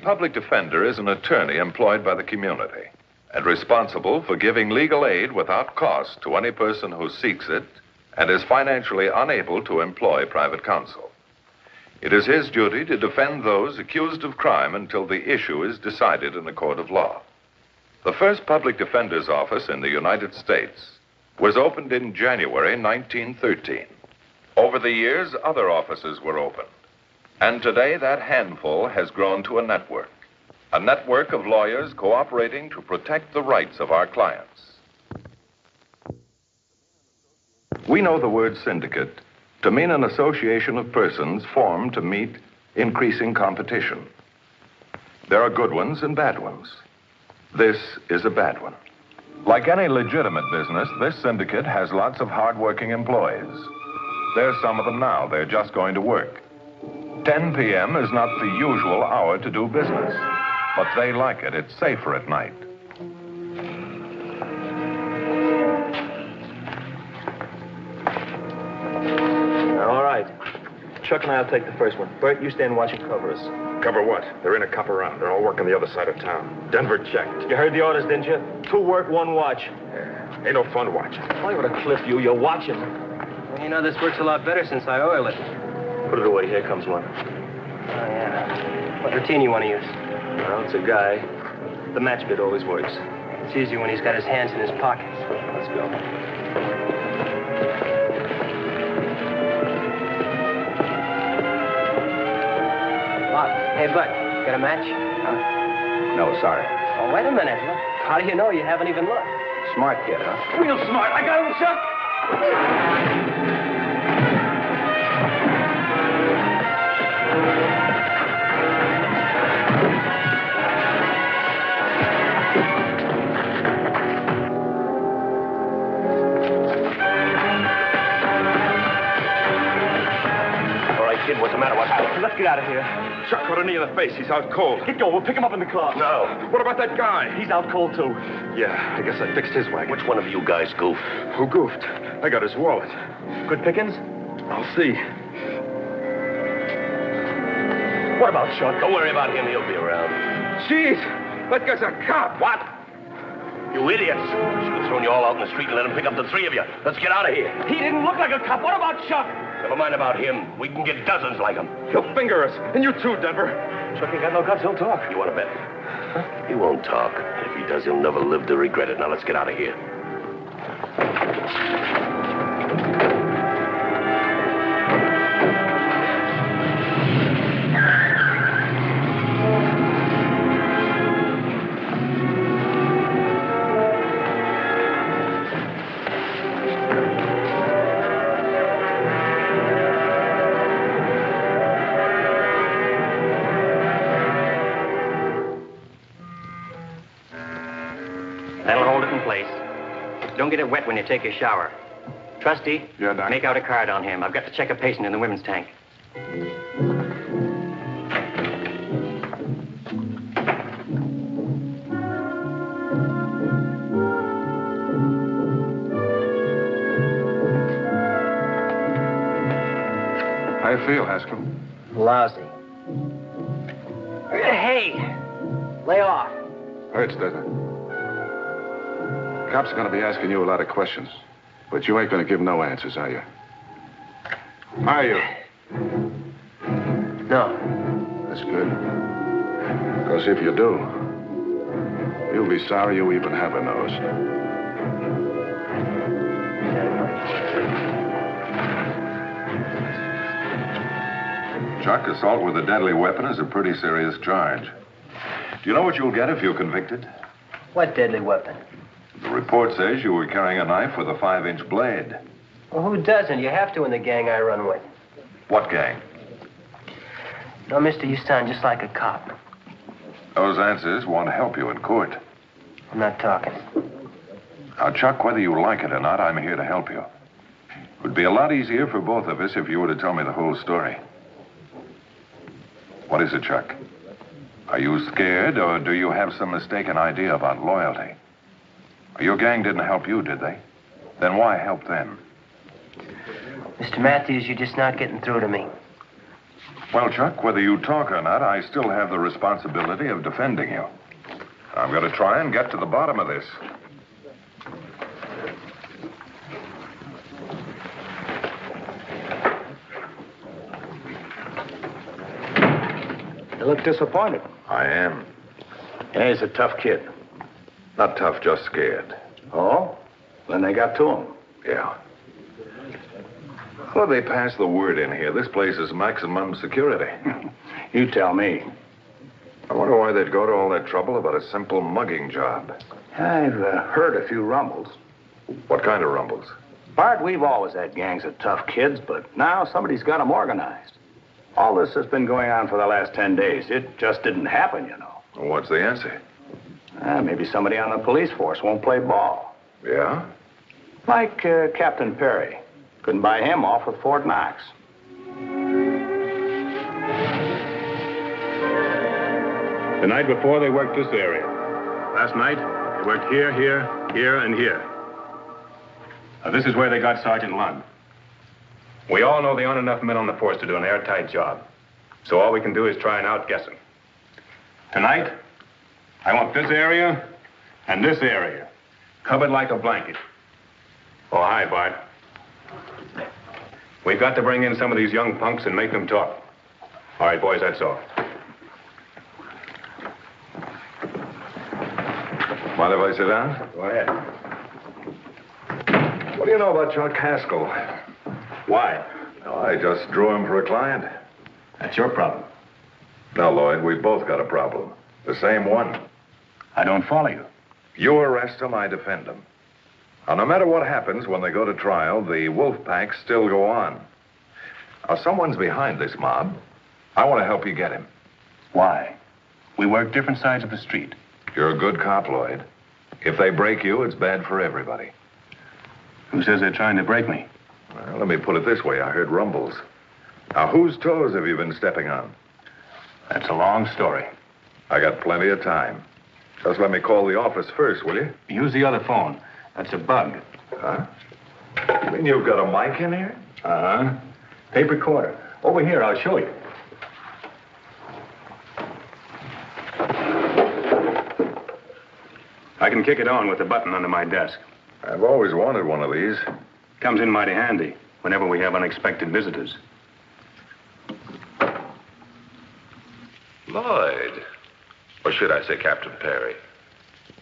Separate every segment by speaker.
Speaker 1: public defender is an attorney employed by the community and responsible for giving legal aid without cost to any person who seeks it and is financially unable to employ private counsel. It is his duty to defend those accused of crime until the issue is decided in a court of law. The first public defender's office in the United States was opened in January 1913. Over the years, other offices were opened. And today, that handful has grown to a network of lawyers cooperating to protect the rights of our clients. We know the word syndicate to mean an association of persons formed to meet increasing competition. There are good ones and bad ones. This is a bad one. Like any legitimate business, this syndicate has lots of hard-working employees. There's some of them now. They're just going to work. 10 p.m. is not the usual hour to do business, but they like it. It's safer at night.
Speaker 2: All right. Chuck and I'll take the first one. Bert, you stand watch and cover us.
Speaker 3: Cover what? There ain't a cop around. They're all working the other side of town. Denver checked.
Speaker 2: You heard the orders, didn't you? 2 work, 1 watch.
Speaker 3: Ain't no fun watching.
Speaker 2: Why would I cliff you? You're watching.
Speaker 4: Well, you know, this works a lot better since I oil it.
Speaker 2: Put it away. Here comes one.
Speaker 4: Oh, yeah. What routine you want to use?
Speaker 2: Well, it's a guy. The match bit always works.
Speaker 4: It's easier when he's got his hands in his pockets.
Speaker 2: Let's go.
Speaker 4: Bob, hey, Bud, got a match?
Speaker 5: Huh? No, sorry.
Speaker 4: Oh, wait a minute. How do you know you haven't even looked?
Speaker 5: Smart kid, huh?
Speaker 4: Real smart. I got him, Chuck.
Speaker 2: Kid, what's the matter? What's happening? Let's get out of here.
Speaker 3: Chuck caught a knee in the face. He's out cold.
Speaker 2: Get going. We'll pick him up in the car.
Speaker 3: No. What about that guy?
Speaker 2: He's out cold, too.
Speaker 3: Yeah, I guess I fixed his wagon.
Speaker 5: Which one of you guys goofed?
Speaker 3: Who goofed? I got his wallet.
Speaker 2: Good pickings?
Speaker 3: I'll see.
Speaker 2: What about Chuck?
Speaker 5: Don't worry about him. He'll be around.
Speaker 3: Jeez, that guy's a cop.
Speaker 5: What? You idiots. I should have thrown you all out in the street and let him pick up the 3 of you. Let's get out of here.
Speaker 2: He didn't look like a cop. What about Chuck?
Speaker 5: Never mind about him. We can get dozens like him.
Speaker 3: He'll finger us. And you too, Denver.
Speaker 2: Chuck ain't got no guts. He'll talk.
Speaker 5: You want to bet? He won't talk. If he does, he'll never live to regret it. Now, let's get out of here.
Speaker 4: Don't get it wet when you take your shower. Trusty,
Speaker 3: Yeah, Doc?
Speaker 4: make out a card on him. I've got to check a patient in the women's tank.
Speaker 3: How you feel, Haskell?
Speaker 4: Lousy. Hey! Lay off.
Speaker 3: Hurts, doesn't it? Cops are going to be asking you a lot of questions, but you ain't going to give no answers, are you? Are you?
Speaker 4: No.
Speaker 3: That's good. Because if you do, you'll be sorry you even have a nose. Chuck, assault with a deadly weapon is a pretty serious charge. Do you know what you'll get if you're convicted?
Speaker 4: What deadly weapon?
Speaker 1: The report says you were carrying a knife with a 5-inch blade.
Speaker 4: Well, who doesn't? You have to in the gang I run with.
Speaker 1: What gang?
Speaker 4: No, mister, you sound just like a cop.
Speaker 1: Those answers won't help you in court.
Speaker 4: I'm not talking.
Speaker 1: Now, Chuck, whether you like it or not, I'm here to help you. It would be a lot easier for both of us if you were to tell me the whole story. What is it, Chuck? Are you scared, or do you have some mistaken idea about loyalty? Your gang didn't help you, did they? Then why help them?
Speaker 4: Mr. Matthews, you're just not getting through to me.
Speaker 1: Well, Chuck, whether you talk or not, I still have the responsibility of defending you. I'm going to try and get to the bottom of this.
Speaker 3: You look disappointed.
Speaker 1: I am.
Speaker 3: Yeah, he's a tough kid.
Speaker 1: Not tough, just scared.
Speaker 3: Oh? Then they got to him.
Speaker 1: Yeah. Well, they passed the word in here. This place is maximum security.
Speaker 3: You tell me.
Speaker 1: I wonder why they'd go to all that trouble about a simple mugging job.
Speaker 3: I've heard a few rumbles.
Speaker 1: What kind of rumbles?
Speaker 3: Bart, we've always had gangs of tough kids, but now somebody's got them organized. All this has been going on for the last 10 days. It just didn't happen, you know.
Speaker 1: Well, what's the answer?
Speaker 3: Maybe somebody on the police force won't play ball.
Speaker 1: Yeah?
Speaker 3: Like Captain Perry. Couldn't buy him off with Fort Knox.
Speaker 6: The night before, they worked this area. Last night, they worked here, here, and here. Now, this is where they got Sergeant Lund. We all know there aren't enough men on the force to do an airtight job. So all we can do is try and outguess them. Tonight, I want this area and this area covered like a blanket. Oh, hi, Bart. We've got to bring in some of these young punks and make them talk. All right, boys, that's all.
Speaker 1: Mind if I sit down?
Speaker 6: Go ahead.
Speaker 1: What do you know about Chuck Haskell?
Speaker 6: Why?
Speaker 1: Oh, I just drew him for a client.
Speaker 6: That's your problem.
Speaker 1: No, Lloyd, we both got a problem. The same one.
Speaker 6: I don't follow you.
Speaker 1: You arrest him, I defend him. Now, no matter what happens when they go to trial, the wolf packs still go on. Now, someone's behind this mob. I want to help you get him.
Speaker 6: Why? We work different sides of the street.
Speaker 1: You're a good cop, Lloyd. If they break you, it's bad for everybody.
Speaker 6: Who says they're trying to break me?
Speaker 1: Well, let me put it this way. I heard rumbles. Now, whose toes have you been stepping on?
Speaker 6: That's a long story.
Speaker 1: I got plenty of time. Just let me call the office first, will you?
Speaker 6: Use the other phone. That's a bug.
Speaker 1: Huh? You mean you've got a mic in here?
Speaker 6: Uh-huh. Tape recorder. Over here, I'll show you. I can kick it on with the button under my desk.
Speaker 1: I've always wanted one of these.
Speaker 6: Comes in mighty handy whenever we have unexpected visitors.
Speaker 7: Lloyd. Or should I say Captain Perry?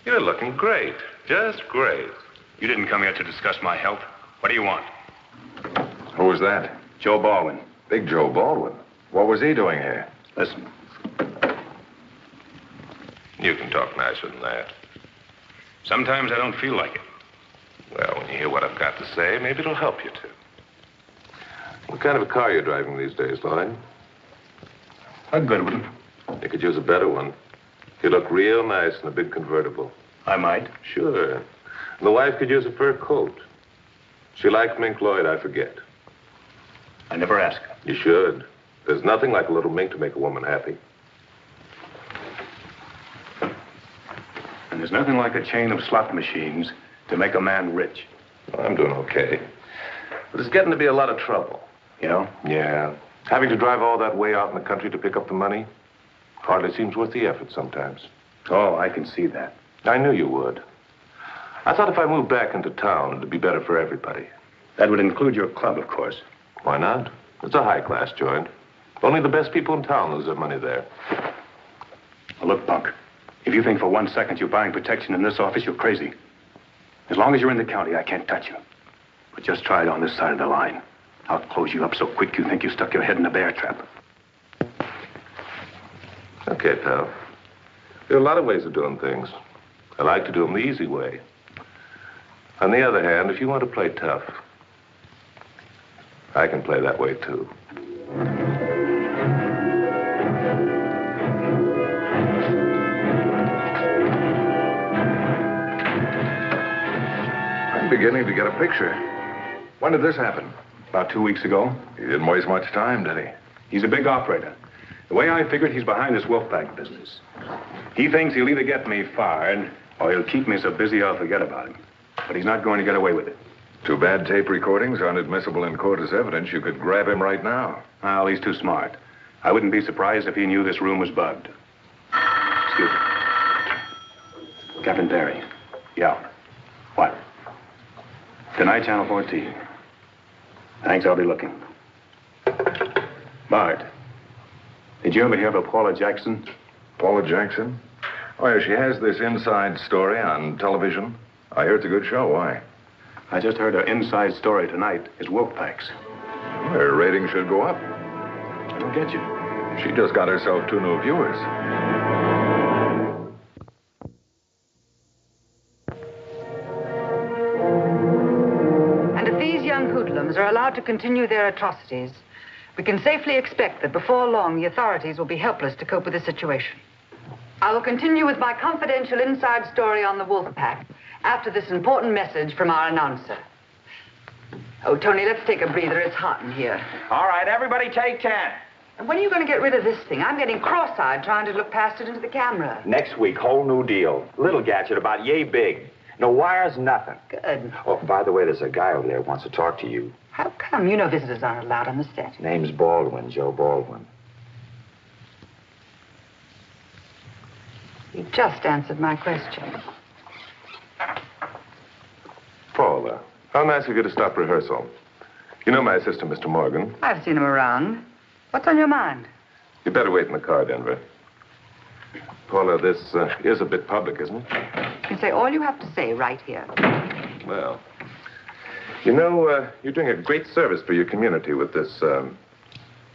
Speaker 7: You're looking great. Just great.
Speaker 6: You didn't come here to discuss my health. What do you want?
Speaker 1: Who was that?
Speaker 6: Joe Baldwin.
Speaker 1: Big Joe Baldwin. What was he doing here?
Speaker 6: Listen.
Speaker 7: You can talk nicer than that.
Speaker 6: Sometimes I don't feel like it.
Speaker 7: Well, when you hear what I've got to say, maybe it'll help you to.
Speaker 8: What kind of a car are you driving these days, Lloyd?
Speaker 6: A good one.
Speaker 8: You could use a better one. You look real nice in a big convertible.
Speaker 6: I might.
Speaker 8: Sure. The wife could use a fur coat. She liked mink, Lloyd, I forget.
Speaker 6: I never ask her.
Speaker 8: You should. There's nothing like a little mink to make a woman happy.
Speaker 6: And there's nothing like a chain of slot machines to make a man rich.
Speaker 8: Well, I'm doing okay. But it's getting to be a lot of trouble.
Speaker 6: You know?
Speaker 8: Yeah. Having to drive all that way out in the country to pick up the money hardly seems worth the effort sometimes.
Speaker 6: Oh, I can see that.
Speaker 8: I knew you would. I thought if I moved back into town, it'd be better for everybody.
Speaker 6: That would include your club, of course.
Speaker 8: Why not? It's a high-class joint. Only the best people in town lose their money there.
Speaker 6: Well, look, punk. If you think for 1 second you're buying protection in this office, you're crazy. As long as you're in the county, I can't touch you. But just try it on this side of the line. I'll close you up so quick you think you stuck your head in a bear trap.
Speaker 8: Okay, pal. There are a lot of ways of doing things. I like to do them the easy way. On the other hand, if you want to play tough, I can play that way, too.
Speaker 1: I'm beginning to get a picture. When did this happen?
Speaker 6: About 2 weeks ago.
Speaker 1: He didn't waste much time, did he?
Speaker 6: He's a big operator. The way I figured, he's behind this Wolfpack business. He thinks he'll either get me fired, or he'll keep me so busy I'll forget about him. But he's not going to get away with it.
Speaker 1: Too bad tape recordings aren't admissible in court as evidence. You could grab him right now.
Speaker 6: Well, he's too smart. I wouldn't be surprised if he knew this room was bugged. Excuse me. Captain Perry. Yeah. What? Tonight, Channel 14. Thanks, I'll be looking. Bart, did you ever hear of Paula Jackson?
Speaker 1: Paula Jackson? Oh, yeah, she has this inside story on television. I hear it's a good show. Why?
Speaker 6: I just heard her inside story tonight is wolf packs.
Speaker 1: Well, her rating should go up.
Speaker 6: I don't get you.
Speaker 1: She just got herself 2 new viewers.
Speaker 9: And if these young hoodlums are allowed to continue their atrocities, we can safely expect that before long the authorities will be helpless to cope with the situation. I will continue with my confidential inside story on the wolf pack after this important message from our announcer. Oh, Tony, let's take a breather. It's hot in here.
Speaker 3: All right, everybody take 10.
Speaker 9: And when are you going to get rid of this thing? I'm getting cross-eyed trying to look past it into the camera.
Speaker 3: Next week, whole new deal. Little gadget about yay big. No wires, nothing.
Speaker 9: Good.
Speaker 3: Oh, by the way, there's a guy over there who wants to talk to you.
Speaker 9: How come? You know visitors aren't allowed on the set.
Speaker 3: Name's Baldwin, Joe Baldwin.
Speaker 9: You just answered my question.
Speaker 8: Paula, how nice of you to stop rehearsal. You know my assistant, Mr. Morgan.
Speaker 9: I've seen him around. What's on your mind?
Speaker 8: You better wait in the car, Denver. Paula, this is a bit public, isn't it?
Speaker 9: You can say all you have to say right here.
Speaker 8: Well, you know, you're doing a great service for your community with this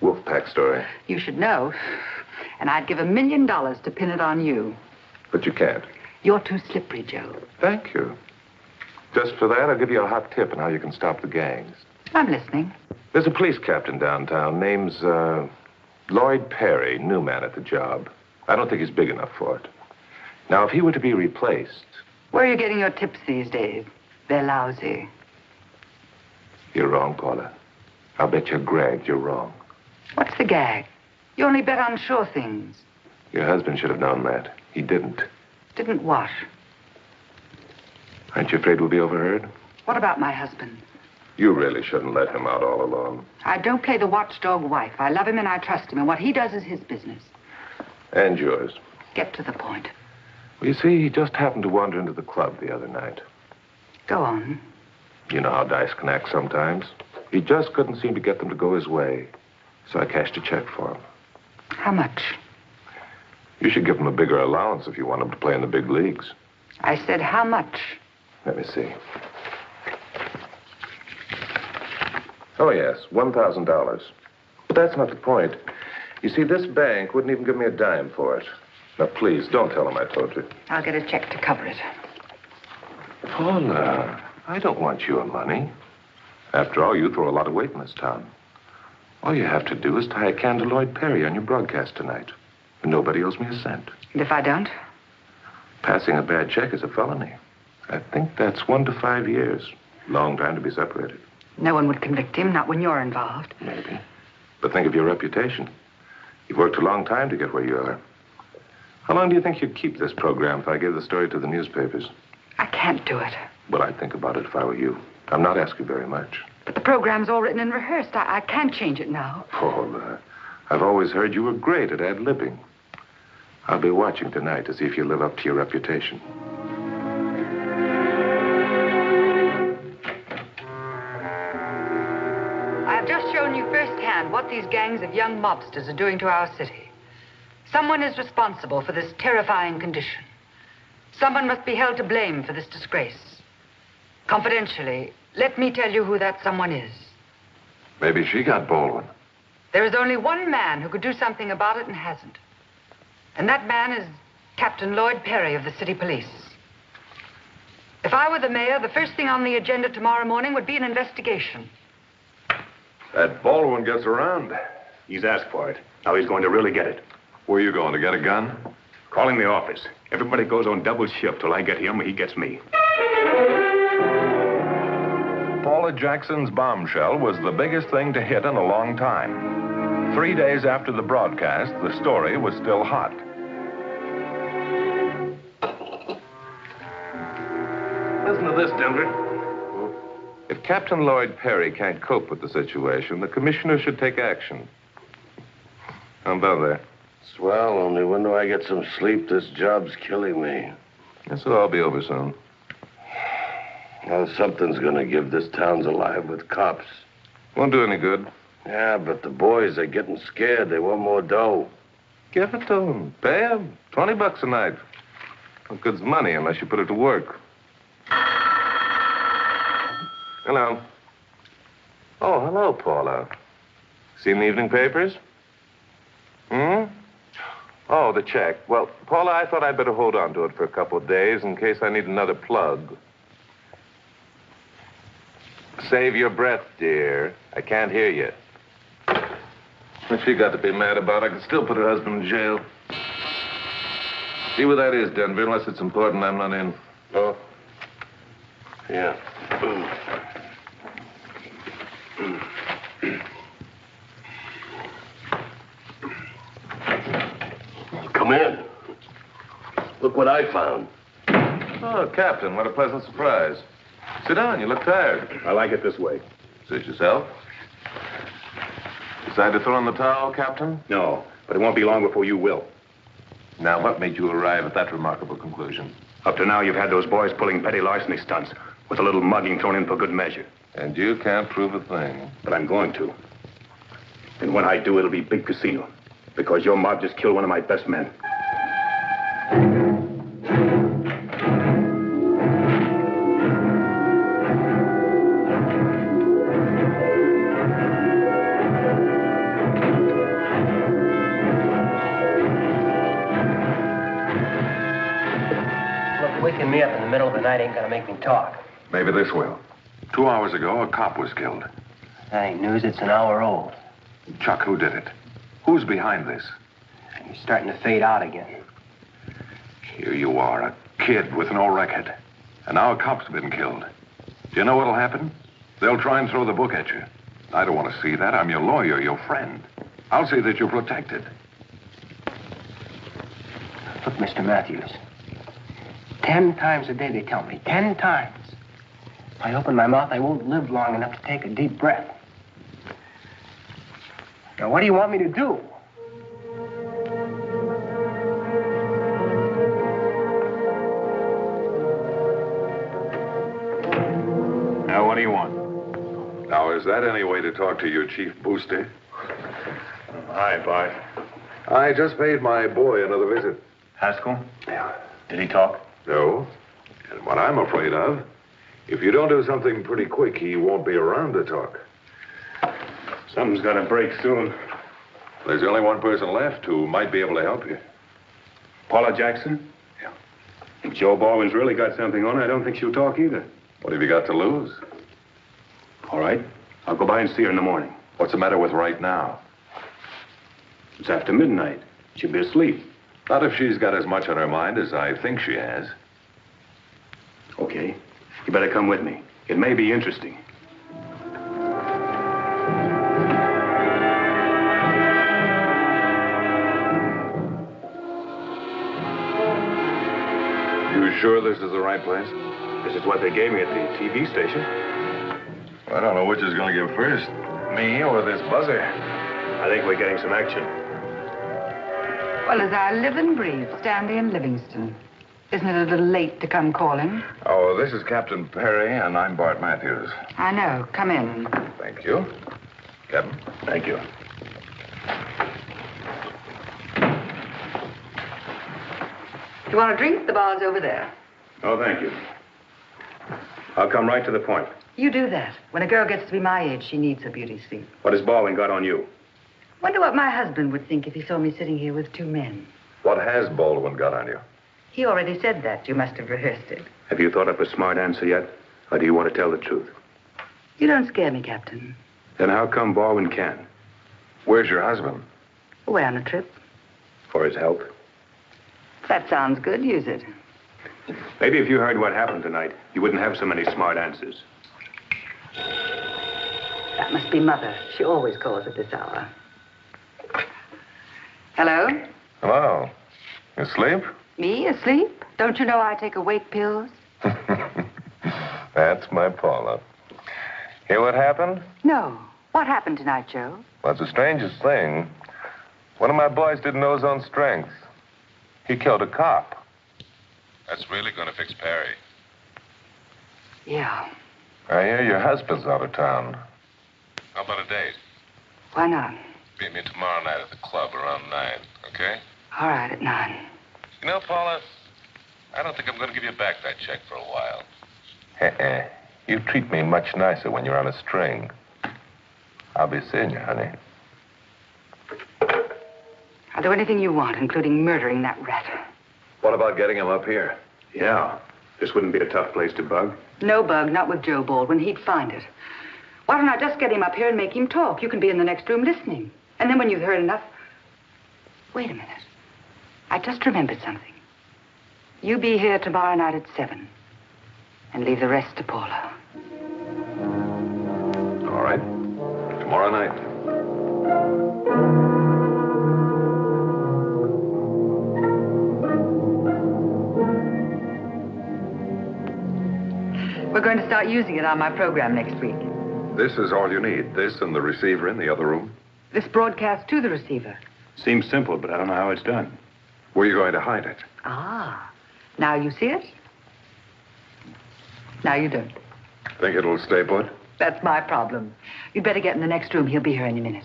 Speaker 8: wolf pack story.
Speaker 9: You should know. And I'd give $1 million to pin it on you.
Speaker 8: But you can't.
Speaker 9: You're too slippery, Joe.
Speaker 8: Thank you. Just for that, I'll give you a hot tip on how you can stop the gangs.
Speaker 9: I'm listening.
Speaker 8: There's a police captain downtown. Name's Lloyd Perry, new man at the job. I don't think he's big enough for it. Now, if he were to be replaced...
Speaker 9: Where are you getting your tips these days? They're lousy.
Speaker 8: You're wrong, Paula. I'll bet you Greg you're wrong.
Speaker 9: What's the gag? You only bet on sure things.
Speaker 8: Your husband should have known that. He didn't.
Speaker 9: Didn't what?
Speaker 8: Aren't you afraid we'll be overheard?
Speaker 9: What about my husband?
Speaker 8: You really shouldn't let him out all alone.
Speaker 9: I don't play the watchdog wife. I love him and I trust him, and what he does is his business.
Speaker 8: And yours.
Speaker 9: Get to the point.
Speaker 8: Well, you see, he just happened to wander into the club the other night.
Speaker 9: Go on.
Speaker 8: You know how dice can act sometimes. He just couldn't seem to get them to go his way. So I cashed a check for him.
Speaker 9: How much?
Speaker 8: You should give him a bigger allowance if you want him to play in the big leagues.
Speaker 9: I said how much?
Speaker 8: Let me see. Oh, yes, $1,000. But that's not the point. You see, this bank wouldn't even give me a dime for it. Now, please, don't tell him I told you.
Speaker 9: I'll get a check to cover it.
Speaker 8: Paula, I don't want your money. After all, you throw a lot of weight in this town. All you have to do is tie a can to Lloyd Perry on your broadcast tonight. And nobody owes me a cent.
Speaker 9: And if I don't?
Speaker 8: Passing a bad check is a felony. I think that's 1 to 5 years. Long time to be separated.
Speaker 9: No one would convict him, not when you're involved.
Speaker 8: Maybe. But think of your reputation. You've worked a long time to get where you are. How long do you think you'd keep this program if I gave the story to the newspapers?
Speaker 9: I can't do it.
Speaker 8: Well, I'd think about it if I were you. I'm not asking very much.
Speaker 9: But the program's all written and rehearsed. I can't change it now.
Speaker 8: Paula, I've always heard you were great at ad-libbing. I'll be watching tonight to see if you live up to your reputation.
Speaker 9: I've just shown you firsthand what these gangs of young mobsters are doing to our city. Someone is responsible for this terrifying condition. Someone must be held to blame for this disgrace. Confidentially, let me tell you who that someone is.
Speaker 1: Maybe she got Baldwin.
Speaker 9: There is only one man who could do something about it and hasn't. And that man is Captain Lloyd Perry of the city police. If I were the mayor, the first thing on the agenda tomorrow morning would be an investigation.
Speaker 1: That Baldwin gets around.
Speaker 6: He's asked for it. Now he's going to really get it.
Speaker 1: Where are you going, to get a gun?
Speaker 6: Calling the office. Everybody goes on double shift till I get him, he gets me.
Speaker 1: Paula Jackson's bombshell was the biggest thing to hit in a long time. 3 days after the broadcast, the story was still hot.
Speaker 7: Listen to this, Denver.
Speaker 8: If Captain Lloyd Perry can't cope with the situation, the commissioner should take action. How about that?
Speaker 10: Swell, only when do I get some sleep? This job's killing me.
Speaker 8: This will all be over soon.
Speaker 10: Well, something's gonna give this town's alive with cops.
Speaker 8: Won't do any good.
Speaker 10: Yeah, but the boys are getting scared. They want more dough.
Speaker 8: Give it to them. Pay them. $20 a night. What good's money unless you put it to work? Hello. Oh, hello, Paula. Seen the evening papers? Oh, the check. Well, Paula, I thought I'd better hold on to it for a couple of days in case I need another plug. Save your breath, dear. I can't hear you. What's she got to be mad about? I can still put her husband in jail. See where that is, Denver. Unless it's important, I'm not in.
Speaker 10: Oh? Yeah.
Speaker 5: Come in. Look what I found.
Speaker 8: Oh, Captain, what a pleasant surprise. Sit down. You look tired.
Speaker 6: I like it this way.
Speaker 8: Suit yourself. Decide to throw in the towel, Captain?
Speaker 6: No, but it won't be long before you will.
Speaker 8: Now, what made you arrive at that remarkable conclusion?
Speaker 6: Up to now, you've had those boys pulling petty larceny stunts with a little mugging thrown in for good measure.
Speaker 8: And you can't prove a thing.
Speaker 6: But I'm going to. And when I do, it'll be big casino. Because your mob just killed one of my best men.
Speaker 4: Look, waking me up in the middle of the night ain't gonna make me talk.
Speaker 8: Maybe this will. 2 hours ago, a cop was killed.
Speaker 4: That ain't news. It's an hour old.
Speaker 8: Chuck, who did it? Who's behind this?
Speaker 4: You're starting to fade out again.
Speaker 8: Here you are, a kid with no record. And now a cop's been killed. Do you know what'll happen? They'll try and throw the book at you. I don't want to see that. I'm your lawyer, your friend. I'll say that you're protected.
Speaker 4: Look, Mr. Matthews. 10 times a day they tell me. 10 times. If I open my mouth, I won't live long enough to take a deep breath. Now, what do you want me to do?
Speaker 6: Now, what do you want?
Speaker 8: Now, is that any way to talk to your chief booster?
Speaker 6: Hi, Bart.
Speaker 8: I just paid my boy another visit.
Speaker 6: Haskell? Yeah. Did he talk?
Speaker 8: No. And what I'm afraid of, if you don't do something pretty quick, he won't be around to talk.
Speaker 6: Something's got to break soon.
Speaker 8: There's only one person left who might be able to help you.
Speaker 6: Paula Jackson?
Speaker 8: Yeah.
Speaker 6: If Joe Baldwin's really got something on her, I don't think she'll talk either.
Speaker 8: What have you got to lose?
Speaker 6: All right. I'll go by and see her in the morning.
Speaker 8: What's the matter with right now?
Speaker 6: It's after midnight. She'll be asleep.
Speaker 8: Not if she's got as much on her mind as I think she has.
Speaker 6: Okay. You better come with me. It may be interesting.
Speaker 8: You sure this is the right place?
Speaker 6: This is what they gave me at the TV station.
Speaker 8: I don't know which is going to give first, me or this buzzer.
Speaker 6: I think we're getting some action.
Speaker 9: Well, as I live and breathe, Stanley and Livingston. Isn't it a little late to come calling?
Speaker 8: Oh, this is Captain Perry, and I'm Bart Matthews.
Speaker 9: I know. Come in.
Speaker 8: Thank you. Captain.
Speaker 6: Thank you.
Speaker 9: You want a drink? The bar's over there.
Speaker 6: Oh, thank you. I'll come right to the point.
Speaker 9: You do that. When a girl gets to be my age, she needs her beauty sleep.
Speaker 6: What has Baldwin got on you?
Speaker 9: Wonder what my husband would think if he saw me sitting here with 2 men.
Speaker 8: What has Baldwin got on you?
Speaker 9: He already said that. You must have rehearsed it.
Speaker 6: Have you thought up a smart answer yet? Or do you want to tell the truth?
Speaker 9: You don't scare me, Captain.
Speaker 6: Then how come Baldwin can?
Speaker 8: Where's your husband?
Speaker 9: Away on a trip.
Speaker 6: For his health?
Speaker 9: That sounds good. Use it.
Speaker 6: Maybe if you heard what happened tonight, you wouldn't have so many smart answers.
Speaker 9: That must be Mother. She always calls at this hour. Hello?
Speaker 8: Hello. You asleep?
Speaker 9: Me, asleep? Don't you know I take awake pills?
Speaker 8: That's my Paula. Hear what happened?
Speaker 9: No. What happened tonight, Joe?
Speaker 8: Well, it's the strangest thing.
Speaker 7: One of my boys didn't know his own strength. He killed a cop.
Speaker 1: That's really going to fix Perry.
Speaker 9: Yeah.
Speaker 7: I hear your husband's out of town.
Speaker 1: How about a date?
Speaker 9: Why not?
Speaker 1: Meet me tomorrow night at the club around 9, okay?
Speaker 9: All right, at 9.
Speaker 1: You know, Paula, I don't think I'm going to give you back that check for a while.
Speaker 7: You treat me much nicer when you're on a string. I'll be seeing you, honey.
Speaker 9: I'll do anything you want, including murdering that rat.
Speaker 8: What about getting him up here?
Speaker 6: Yeah. This wouldn't be a tough place to bug.
Speaker 9: No bug, not with Joe Baldwin. He'd find it. Why don't I just get him up here and make him talk? You can be in the next room listening. And then when you've heard enough... Wait a minute. I just remembered something. You be here tomorrow night at 7. And leave the rest to Paula.
Speaker 8: All right. Tomorrow night.
Speaker 9: We're going to start using it on my program next week.
Speaker 8: This is all you need. This and the receiver in the other room.
Speaker 9: This broadcast to the receiver.
Speaker 6: Seems simple, but I don't know how it's done.
Speaker 8: Where are you going to hide it?
Speaker 9: Ah. Now you see it? Now you don't.
Speaker 8: Think it'll stay put?
Speaker 9: That's my problem. You'd better get in the next room. He'll be here any minute.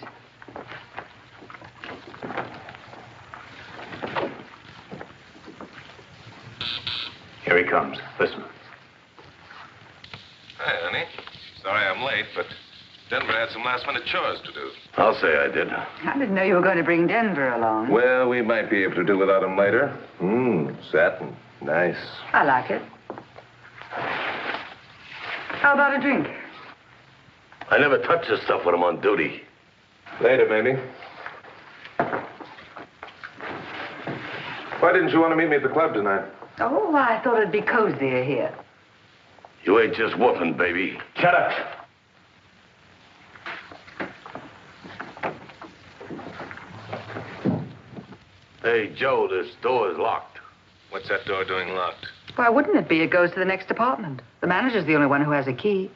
Speaker 6: Here he comes. Listen.
Speaker 1: Hey, honey. Sorry I'm late, but Denver had some last-minute chores to do.
Speaker 10: I'll say I did.
Speaker 9: I didn't know you were going to bring Denver along.
Speaker 7: Well, we might be able to do without him later. Satin. Nice.
Speaker 9: I like it. How about a drink?
Speaker 10: I never touch this stuff when I'm on duty.
Speaker 7: Later, maybe. Why didn't you want to meet me at the club tonight?
Speaker 9: Oh, I thought it'd be cozier here.
Speaker 10: You ain't just whooping, baby.
Speaker 6: Shut up.
Speaker 10: Hey, Joe, this door is locked.
Speaker 1: What's that door doing locked?
Speaker 9: Why wouldn't it be? It goes to the next apartment. The manager's the only one who has a key.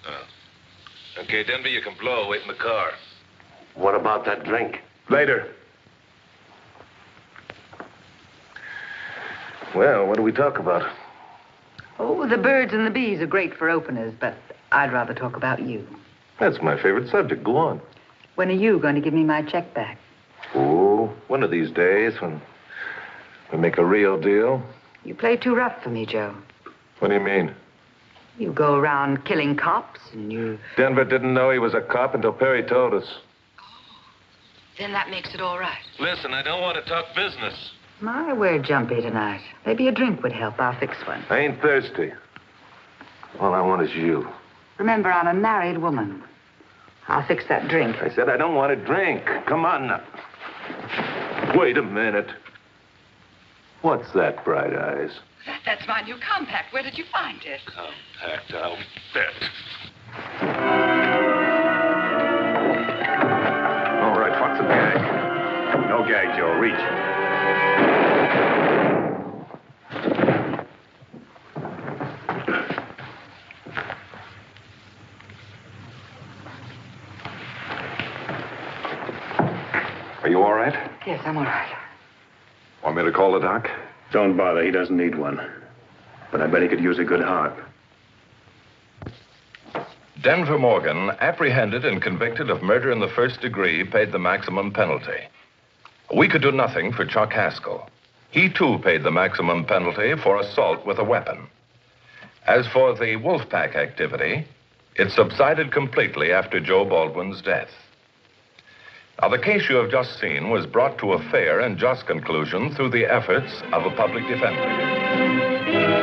Speaker 1: Oh. Okay, Denver, you can blow. Wait in the car.
Speaker 10: What about that drink?
Speaker 7: Later. Well, what do we talk about?
Speaker 9: Oh, the birds and the bees are great for openers, but I'd rather talk about you.
Speaker 7: That's my favorite subject. Go on.
Speaker 9: When are you going to give me my check back?
Speaker 7: Oh, one of these days when we make a real deal.
Speaker 9: You play too rough for me, Joe.
Speaker 7: What do you mean?
Speaker 9: You go around killing cops and you...
Speaker 7: Denver didn't know he was a cop until Perry told us.
Speaker 9: Then that makes it all right.
Speaker 1: Listen, I don't want to talk business.
Speaker 9: My, we're jumpy tonight. Maybe a drink would help. I'll fix one.
Speaker 7: I ain't thirsty. All I want is you.
Speaker 9: Remember, I'm a married woman. I'll fix that drink.
Speaker 7: I said I don't want a drink. Come on now. Wait a minute. What's that, Bright Eyes?
Speaker 9: That's my new compact. Where did you find it?
Speaker 1: Compact, I'll bet.
Speaker 6: All right, what's the gag? No gag, Joe. Reach.
Speaker 8: Are you all right?
Speaker 9: Yes, I'm all right.
Speaker 8: Want me to call the doc?
Speaker 6: Don't bother. He doesn't need one. But I bet he could use a good heart.
Speaker 1: Denver Morgan, apprehended and convicted of murder in the first degree, paid the maximum penalty. We could do nothing for Chuck Haskell. He, too, paid the maximum penalty for assault with a weapon. As for the Wolfpack activity, it subsided completely after Joe Baldwin's death. Now, the case you have just seen was brought to a fair and just conclusion through the efforts of a public defender.